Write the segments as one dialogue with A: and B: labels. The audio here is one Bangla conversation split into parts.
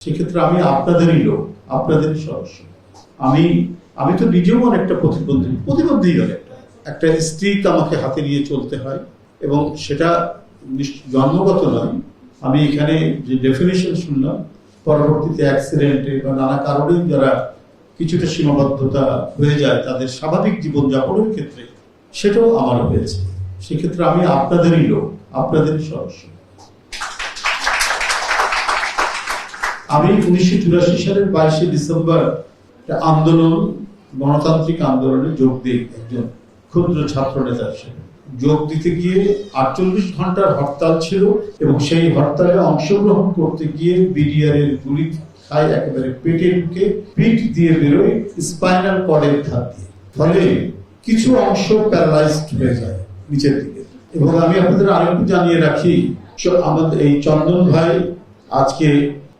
A: সেক্ষেত্রে আমি আপনাদেরই লোক, আপনাদেরই সদস্য। আমি আমি তো নিজেও অনেকটা প্রতিবন্ধী একটা স্ট্রিক আমাকে হাতে নিয়ে চলতে হয়, এবং সেটা জন্মগত নয়। আমি এখানে যে ডেফিনেশন শুনলাম, পরবর্তীতে অ্যাক্সিডেন্টে বা নানা কারণেই যারা কিছুটা সীমাবদ্ধতা হয়ে যায় তাদের স্বাভাবিক জীবনযাপনের ক্ষেত্রে, সেটাও আমার হয়েছে। সেক্ষেত্রে আমি আপনাদেরই লোক, আপনাদেরই সদস্য। আমি 1984 সালের 22শে ডিসেম্বর আন্দোলন, গণতান্ত্রিক আন্দোলনে যোগ দিই একজন ক্ষুদ্র ছাত্র নেতা হিসেবে। যোগ দিতে গিয়ে 48 ঘন্টার হরতাল ছিল, এবং সেই হরতালে অংশগ্রহণ করতে গিয়ে বিডিআর এর গুলি খায় একেবারে পেটে ঢুকে, পিঠ দিয়ে বেরোয় স্পাইনাল কর্ডের ধার দিয়ে, ফলে কিছু অংশ প্যারালাইজড হয়ে যায় নিচের দিকে। এবং আমি আপনাদের আরেকটু জানিয়ে রাখি, আমাদের এই চন্দন ভাই আজকে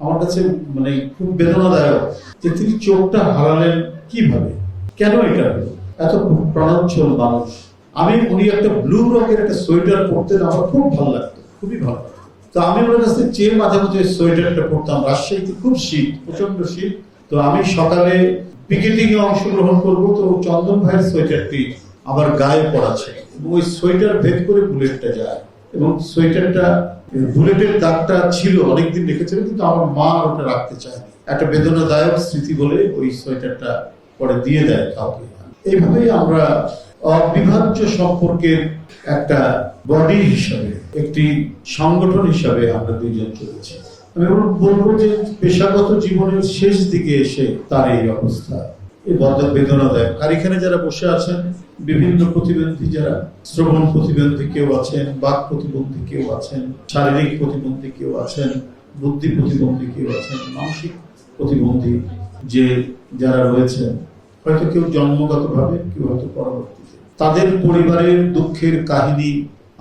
A: আমার কাছে মানে খুব বেদনাদায়ক যে তিনি চোখটা হারালেন কিভাবে, কেন এটা হলো। এত প্রাণোচ্ছল মানুষ। উনি একটা ব্লু রঙের একটা সোয়েটার পরতেন, আমার খুব ভালো লাগতো, খুবই ভালো লাগতো। তো আমি ওনার কাছে চেয়ে মাঝে মাঝে সোয়েটারটা পরতাম। রাজশাহীতে খুব শীত, প্রচন্ড শীত। তো আমি সকালে পিকেটিং এ অংশগ্রহণ করবো, তো চন্দন ভাইয়ের সোয়েটারটি আমার গায়ে পড়া ছিল, ওই সোয়েটার ভেদ করে বুলেটটা যায়, এবং সোয়েটারটা বুলেটের দাগটা ছিল, অনেকদিন রেখেছিল, কিন্তু আমার মা ওটা রাখতে চায়নি। একটা বেদনাদায়ক স্মৃতি বলে ওই সোয়েটারটা পরে দিয়ে দেয় কাউকে। এইভাবেই আমরা অবিভাজ্য সম্পর্কের একটা বডি হিসাবে, একটি সংগঠন হিসাবে আমরা দুইজন চলেছি। আমি বলবো যে পেশাগত জীবনের শেষ দিকে এসে তার এই অবস্থা, এই বেদনাদায়ক। আর এখানে যারা বসে আছেন, বিভিন্ন প্রতিবন্ধী, যারা শ্রবণ প্রতিবন্ধী কেউ আছেন, বাক প্রতিবন্ধী কেউ আছেন, শারীরিক প্রতিবন্ধী কেউ আছেন, বুদ্ধি প্রতিবন্ধী কেউ আছেন, মানসিক প্রতিবন্ধী যে যারা রয়েছেন, হয়তো কেউ জন্মগতভাবে, কেউ হয়তো পরবর্তীতে, তাদের পরিবারের দুঃখের কাহিনী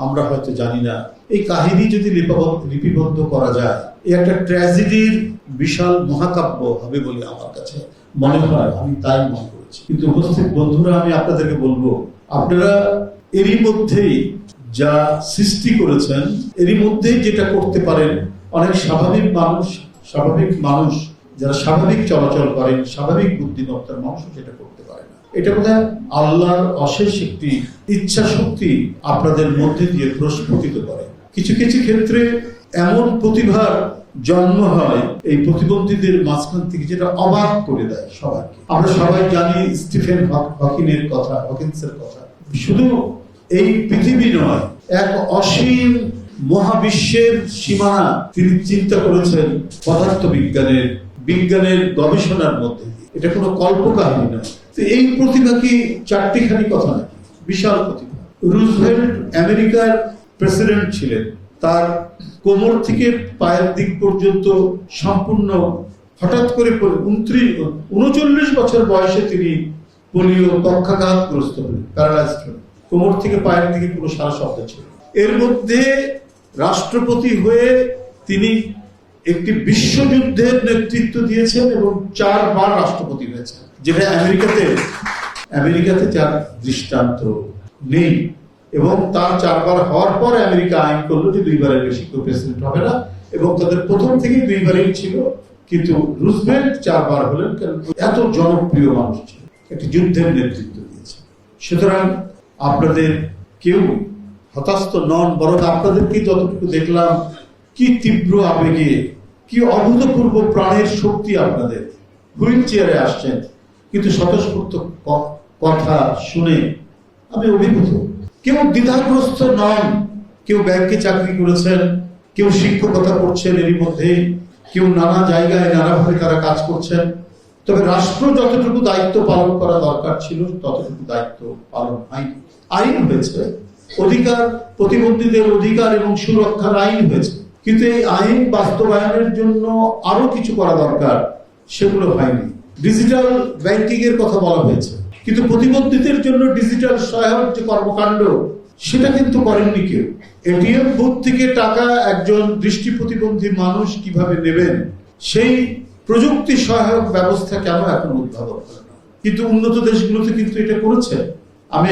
A: আমরা হয়তো জানি না। এই কাহিনী যদি লিপিবদ্ধ করা যায়, এই একটা ট্র্যাজেডির বিশাল মহাকাব্য হবে বলে আমার কাছে মনে হয়। আমি তাই মনে করেছি। কিন্তু উপস্থিত বন্ধুরা, আমি আপনাদেরকে বলবো, আপনারা এরই মধ্যেই যা সৃষ্টি করেছেন, এরই মধ্যেই যেটা করতে পারেন, অনেক স্বাভাবিক মানুষ যারা স্বাভাবিক চলাচল করেন, স্বাভাবিক বুদ্ধিমত্তার মানুষ যেটা করতে পারে না। এটা বোধহয় আল্লাহর অশেষ একটি ইচ্ছা শক্তি আপনাদের মধ্যে দিয়ে প্রস্ফুটিত করে। কিছু কিছু ক্ষেত্রে এমন প্রতিভার জন্ম হয় এই প্রতিবন্ধীদের মাঝখান থেকে, যেটা অবাক করে দেয় সবাইকে। আমরা সবাই জানি স্টিফেন হকিংসের কথা। শুধু এই পৃথিবী নয়, এক অসীম মহাবিশ্বের সীমানা তিনি চিন্তা করেছেন বিজ্ঞানের গবেষণার মধ্যে দিয়ে। এটা কোনো কল্পকাহিনী নয়। তো এই প্রতিভা কি চারটিখানি কথা নাকি? বিশাল প্রতিভা। রুজভেল্ট আমেরিকার প্রেসিডেন্ট ছিলেন, তার কোমর থেকে পায়ের দিক পর্যন্ত সম্পূর্ণ হঠাৎ করে 39 বছর বয়সে তিনি পোলিও পক্ষাঘাতগ্রস্ত হলেন, প্যারালাইজড হলেন। কোমর থেকে পায়ের দিকে পুরো সারা শব্দ ছিল। এর মধ্যে রাষ্ট্রপতি হয়ে তিনি একটি বিশ্বযুদ্ধের নেতৃত্ব দিয়েছেন, এবং 4 বার রাষ্ট্রপতি হয়েছেন, যেটা আমেরিকাতে যার দৃষ্টান্ত নেই। এবং তার 4 বার হওয়ার পর আমেরিকা আইন করলো যে 2 বারের বেশি কেউ প্রেসিডেন্ট হবে না, এবং তাদের প্রথম থেকেই 2 বারই ছিল। কিন্তু রুজভেল্ট 4 বার হলেন, কারণ এত জনপ্রিয় মানুষ ছিল, একটি যুদ্ধের নেতৃত্ব দিয়েছে। সুতরাং আপনাদের কেউ হতাস্ত নন, বরং আপনাদেরকে যতটুকু দেখলাম, কি তীব্র আবেগে, কি অভূতপূর্ব প্রাণের শক্তি আপনাদের। হুইল চেয়ারে আসছেন, কিন্তু স্বতঃস্ফূর্ত কথা শুনে আমি অভিভূত। কেউ দ্বিধাগ্রস্ত নন, কেউ ব্যাংকে চাকরি করেছেন, কেউ শিক্ষকতা করছেন, এরই মধ্যে কেউ নানা জায়গায় নানাভাবে তারা কাজ করছেন। তবে রাষ্ট্র যতটুকু দায়িত্ব পালন করা দরকার ছিল, ততটুকু দায়িত্ব পালন হয়নি। আইন হয়েছে, প্রতিবন্ধীদের অধিকার এবং সুরক্ষার আইন হয়েছে, কিন্তু এই আইন বাস্তবায়নের জন্য আরো কিছু করা দরকার, সেগুলো হয়নি। ডিজিটাল ব্যাংকিং এর কথা বলা হয়েছে, কিন্তু প্রতিবন্ধীদের জন্য ডিজিটাল সহায়ক যে কর্মকাণ্ড, সেটা কিন্তু করেননি কেউ। এটিএম বুথ থেকে টাকা একজন দৃষ্টি প্রতিবন্ধী মানুষ কিভাবে নেবেন, সেই প্রযুক্তি সহায়ক ব্যবস্থা কেন এখন উদ্ভাবন করে না? কিন্তু উন্নত দেশগুলোতে কিন্তু এটা করেছে। আমি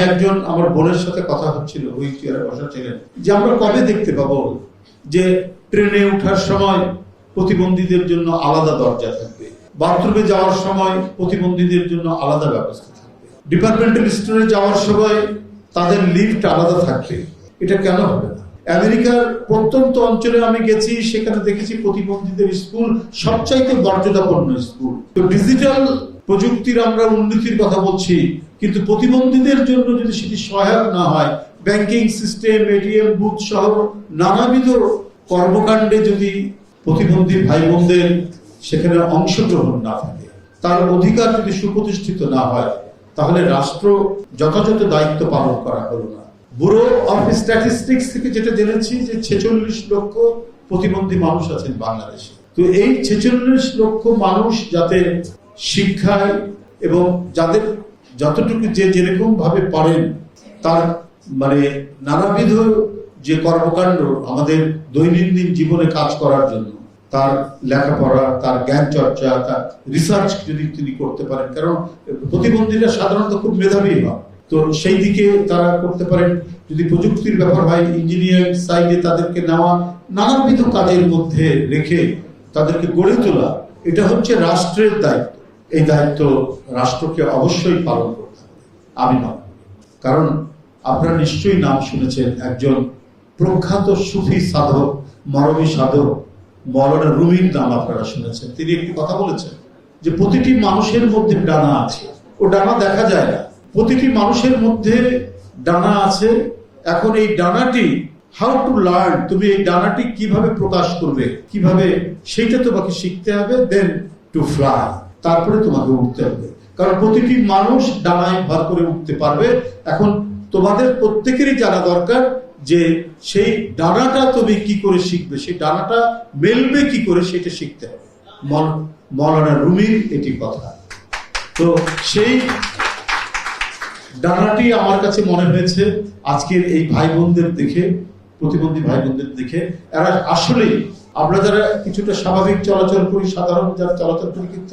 A: আমার বোনের সাথে কথা হচ্ছিল, হুইল চেয়ারে বসা ছিলেন, যে আমরা কবে দেখতে পাবো যে ট্রেনে ওঠার সময় প্রতিবন্ধীদের জন্য আলাদা দরজা থাকবে, বাথরুমে যাওয়ার সময় প্রতিবন্ধীদের জন্য আলাদা ব্যবস্থা থাকবে, ডিপার্টমেন্টাল স্টোরে যাওয়ার সময় তাদের লিফট আলাদা থাকবে। এটা কেন হবে না? আমেরিকার প্রত্যন্ত অঞ্চলে আমি গেছি, সেখানে দেখেছি প্রতিবন্ধীদের স্কুল সবচাইতে মর্যাদাপূর্ণ স্কুল। তো ডিজিটাল প্রযুক্তির আমরা উন্নতির কথা বলছি, কিন্তু প্রতিবন্ধীদের জন্য যদি সেটি সহায়ক না হয়, ব্যাংকিং সিস্টেম, এটিএম বুথ সহ নানাবিধ কর্মকাণ্ডে যদি প্রতিবন্ধী ভাই বোনদের সেখানে অংশগ্রহণ না থাকে, তার অধিকার যদি সুপ্রতিষ্ঠিত না হয়, তাহলে রাষ্ট্র যথাযথ দায়িত্ব পালন করা হলো না। ব্যুরো অফ স্ট্যাটিস্টিক্স থেকে যেটা জেনেছি যে 46 লক্ষ প্রতিবন্ধী মানুষ আছেন বাংলাদেশে। তো এই 46 লক্ষ মানুষ যাতে শিক্ষায় এবং যাদের যতটুকু যে যেরকম ভাবে পারেন তার মানে নানাবিধ যে কর্মকাণ্ড আমাদের দৈনন্দিন জীবনে কাজ করার জন্য, তার লেখাপড়া, তার জ্ঞান চর্চা, তার রিসার্চ যদি তিনি করতে পারেন, কারণ প্রতিবন্ধীরা সাধারণত খুব মেধাবী হয়, তো সেই দিকে তারা করতে পারেন। যদি প্রযুক্তির ব্যাপার হয়, ইঞ্জিনিয়ারিং সাইডে তাদেরকে নেওয়া, নানাবিধ কাজের মধ্যে রেখে তাদেরকে গড়ে তোলা, এটা হচ্ছে রাষ্ট্রের দায়িত্ব। এই দায়িত্ব রাষ্ট্রকে অবশ্যই পালন করতে হবে, আমি নয়। কারণ আপনারা নিশ্চয়ই নাম শুনেছেন একজন প্রখ্যাত সুফি সাধক, মরমী সাধক মওলানা রুমির নাম আপনারা শুনেছেন। তিনি একটি কথা বলেছেন যে প্রতিটি মানুষের মধ্যে ডানা আছে, ও ডানা দেখা যায় না। প্রতিটি মানুষের মধ্যে ডানা আছে। এখন এই ডানাটি হাউ টু লার্ন, তুমি এই ডানাটি কিভাবে প্রকাশ করবে, কিভাবে, সেইটা তোমাকে শিখতে হবে। দেন টু ফ্লাই, তারপরে তোমাকে উঠতে হবে। কারণ প্রতিটি মানুষ ডানায় ভর করে উঠতে পারবে। এখন তোমাদের প্রত্যেকেরই জানা দরকার যে সেই ডানাটা তুমি কি করে শিখবে, সেই ডানাটা মেলবে কি করে, সেটা শিখতে হবে। মওলানা রুমির এটি কথা। তো সেই ডানাটি আমার কাছে মনে হয়েছে আজকের এই ভাই বোনদের দেখে, প্রতিবন্ধী ভাই বোনদের দেখে, এরা আসলে আমরা যারা কিছুটা স্বাভাবিক চলাচল করি, সাধারণ যারা চলাচল করি, কিন্তু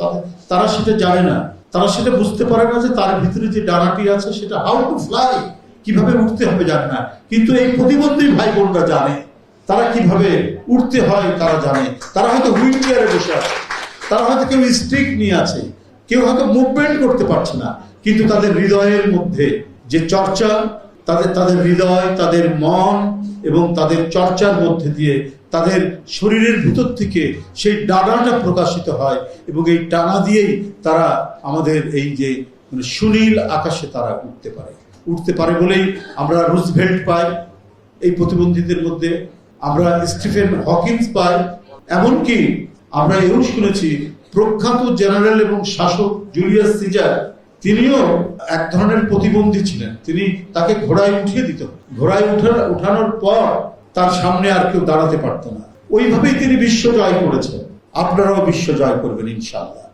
A: তারা সেটা জানে না, তারা সেটা বুঝতে পারে না যে তার ভিতরে যে ডানাটি আছে সেটা হাউ টু ফ্লাই, কিভাবে উঠতে হবে জানে না। কিন্তু এই প্রতিবন্ধী ভাই বোনরা জানে, তারা কিভাবে উঠতে হয় তারা জানে। তারা হয়তো হুইল চেয়ারে বসে আছে, তারা হয়তো কেউ স্টিক নিয়ে আছে, কেউ হয়তো মুভমেন্ট করতে পারছে না, কিন্তু তাদের হৃদয়ের মধ্যে যে চর্চা, তাদের হৃদয়, তাদের মন এবং তাদের চর্চার মধ্যে দিয়ে তাদের শরীরের ভিতর থেকে সেই ডানাটা প্রকাশিত হয়, এবং এই ডানা দিয়েই তারা আমাদের এই যে সুনীল আকাশে তারা উঠতে পারে বলেই আমরা রুজভেল্ট পাই এই প্রতিবন্ধীদের মধ্যে, আমরা স্টিফেন হকিন্স পাই, এমনকি আমরা এও শুনেছি প্রখ্যাত জেনারেল এবং শাসক জুলিয়াস সিজার, তিনিও এক ধরনের প্রতিবন্ধী ছিলেন। তাকে ঘোড়ায় উঠিয়ে দিত, ঘোড়ায় উঠানোর পর তার সামনে আর কেউ দাঁড়াতে পারত না। ওইভাবেই তিনি বিশ্ব জয় করেছেন। আপনারাও বিশ্ব জয় করবেন ইনশাআল্লাহ।